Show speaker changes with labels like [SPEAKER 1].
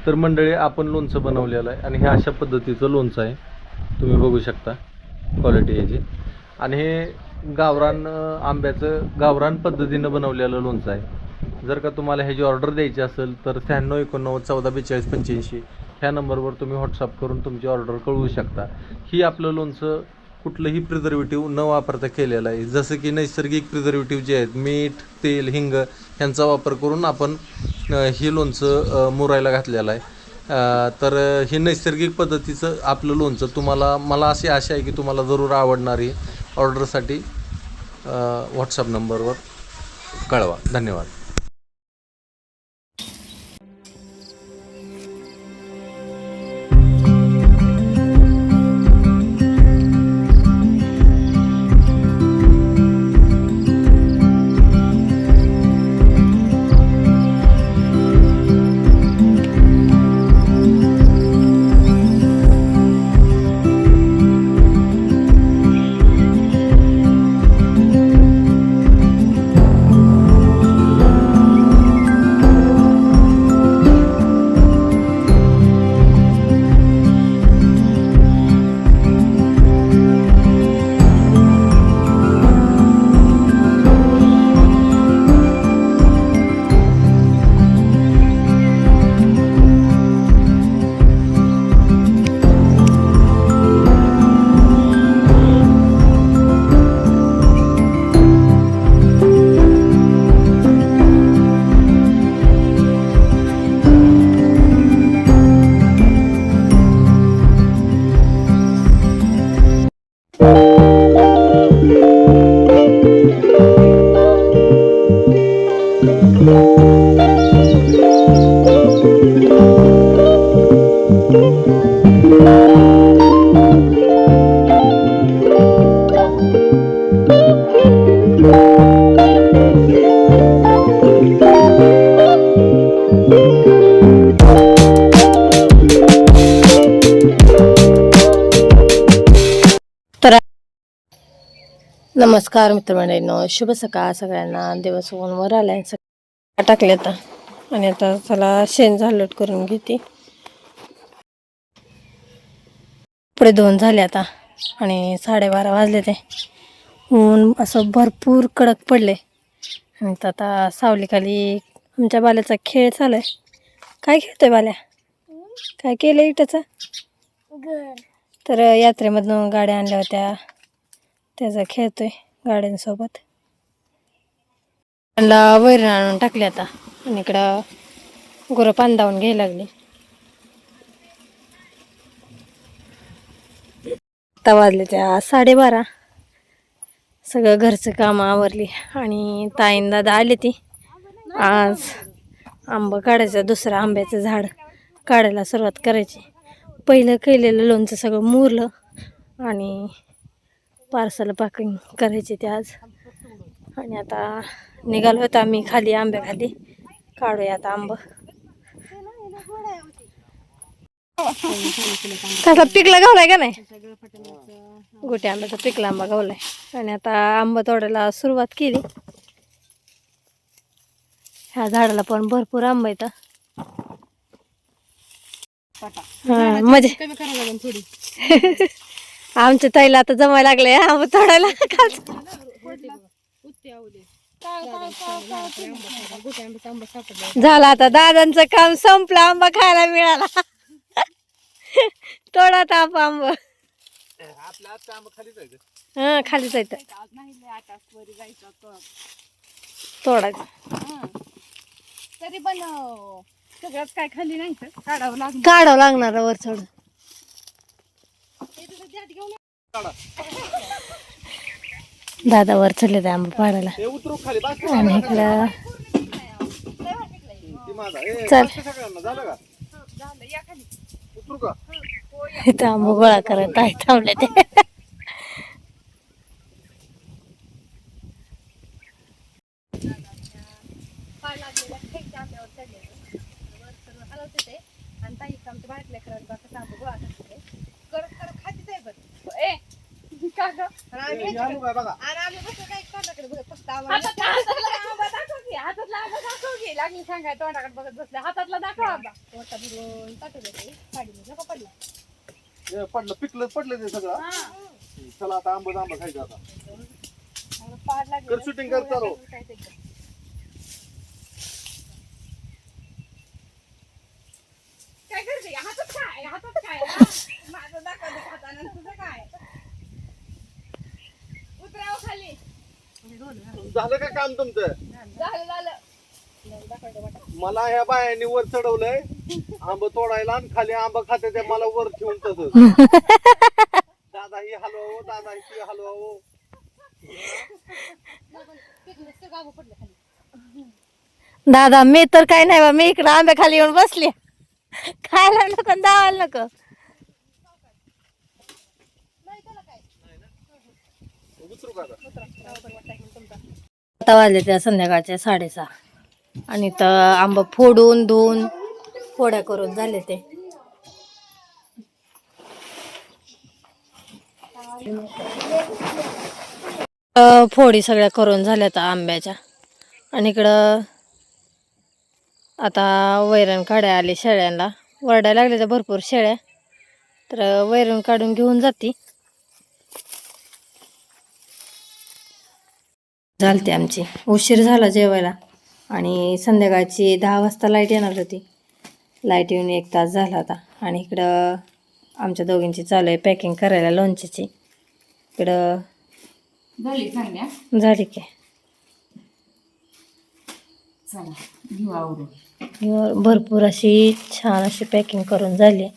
[SPEAKER 1] तर मंडळी आपण लोणचं बनवलेलं आहे आणि हे अशा पद्धतीचं लोणचं आहे, तुम्ही बघू शकता क्वालिटी याची. आणि हे गावरान आंब्याचं गावरान पद्धतीनं बनवलेलं लोणचं आहे. जर का तुम्हाला ह्याची ऑर्डर द्यायची असेल तर 9689144285 ह्या नंबरवर तुम्ही व्हॉट्सअप करून तुमची ऑर्डर कळवू शकता. ही आपलं लोणचं कुठलंही प्रिझर्वेटिव्ह न वापरता केलेलं आहे. जसं की नैसर्गिक प्रिझर्वेटिव्ह जे आहेत, मीठ, तेल, हिंग ह्यांचा वापर करून आपण हे लोणचं मुरायला घातलेलं आहे. तर हे नैसर्गिक पद्धतीचं आपलं लोणचं तुम्हाला, मला अशी आशा आहे की तुम्हाला जरूर आवडणारी. ऑर्डरसाठी व्हॉट्सअप नंबरवर कळवा. धन्यवाद.
[SPEAKER 2] नमस्कार मित्रमंडळींनो, शुभ सकाळ सगळ्यांना. दिवस ऊन वर आलाय, सकाळ टाकले आता. आणि आता चला शेण झालट करून घेते. कपडे धुवून झाले आता आणि 12:30 वाजले. ते ऊन असं भरपूर कडक पडले. आणि आता सावलीखाली आमच्या बाल्याचा खेळ चालू आहे. काय खेळतोय बाल्या? काय केलं इटाचं? तर यात्रेमधून गाड्या आणल्या होत्या, त्याचा खेळतोय गाड्यांसोबत. त्यांना वैरण आणून टाकले आता. आणि इकडं गुरं पान धावून घ्यायला लागली. आता वाजले त्या 12:30. सगळं घरचं काम आवरली आणि ताईन दादा आले. ती आज आंबा काढायचं, दुसरं आंब्याचं झाड काढायला सुरुवात करायची. पहिलं केलेलं लोणचं सगळं मुरलं आणि पार्सल पॅकिंग करायची ते आज. आणि आता निघालो होतो आम्ही खाली, आंब्याखाली काढूया आता आंब. कसा पिकला गावलाय का नाही? गोट्या आंब्याचा पिकला आंबा गावलाय. आणि आता आंबा तोडायला सुरुवात केली. ह्या झाडाला पण भरपूर आंबा येतं. म्हणजे आमच्या ताईला आता जमायला लागले आंबा तोडायला. झालं आता दादांचं काम संपलं, आंबा खायला मिळाला. तोडा ताप आंबा. हा खालीच आहे तोडायचं.
[SPEAKER 3] तरी पण सगळ्यात काय खाली नाही,
[SPEAKER 2] काढावं लागणार वर चढ. दादा वर चढले ते आंबा पाडायला. आणि इकडं चल इथं आंबा गोळा करत आहे, थांबले ते.
[SPEAKER 3] की हातातला आंबा दाखव की लागली सांगाय तोंडाकडे बघत बसल्या हातातला दाखव आंबा तोंडात बुडवून टाकलं ते साडीमध्ये नको पडला
[SPEAKER 4] पडलं पिकलं पडलं ते सगळं
[SPEAKER 3] हा
[SPEAKER 4] चला आता आंबा खायचं आता
[SPEAKER 3] पाड लागली
[SPEAKER 4] कर shooting कर चालू.
[SPEAKER 3] काय करते हातात काय माझं दाखवते खाताना तुझं काय उतराव खाली
[SPEAKER 4] झालं का काम तुमचं
[SPEAKER 3] झालं
[SPEAKER 4] मला ह्या बायांनी वर चढवलंय आंबा तोडायला आणि खाली आंबा खाते ते मला वर ठेवून तसंच दादा ही हलवावं दादा ही हलवावं
[SPEAKER 2] दादा मी तर काय नाही बा मी इकडं आंब्या खाली येऊन बसले खायला नको दावायला नको
[SPEAKER 4] उतरू का आता?
[SPEAKER 2] आता वाजले त्या संध्याकाळच्या 6:30 आणि तर आंबा फोडून धुवून फोड्या करून झाले ते फोडी सगळ्या करून झाल्या त्या आंब्याच्या आणि इकडं आता वैरण काढायला आली शेळ्यांना वरडायला लागले तर भरपूर शेळ्या तर वैरण काढून घेऊन जाती झालते आमची उशीर झाला जेवायला आणि संध्याकाळची 10 वाजता लाईट येणार होती लाईट येऊन 1 तास झाला आता आणि इकडं आमच्या दोघींची चालू आहे पॅकिंग करायला लोणच्याची इकडं
[SPEAKER 3] झाली चांगल्या
[SPEAKER 2] झाली काय
[SPEAKER 3] चला घेऊ आवरून
[SPEAKER 2] भरपूर अशी छान अशी पॅकिंग करून झाली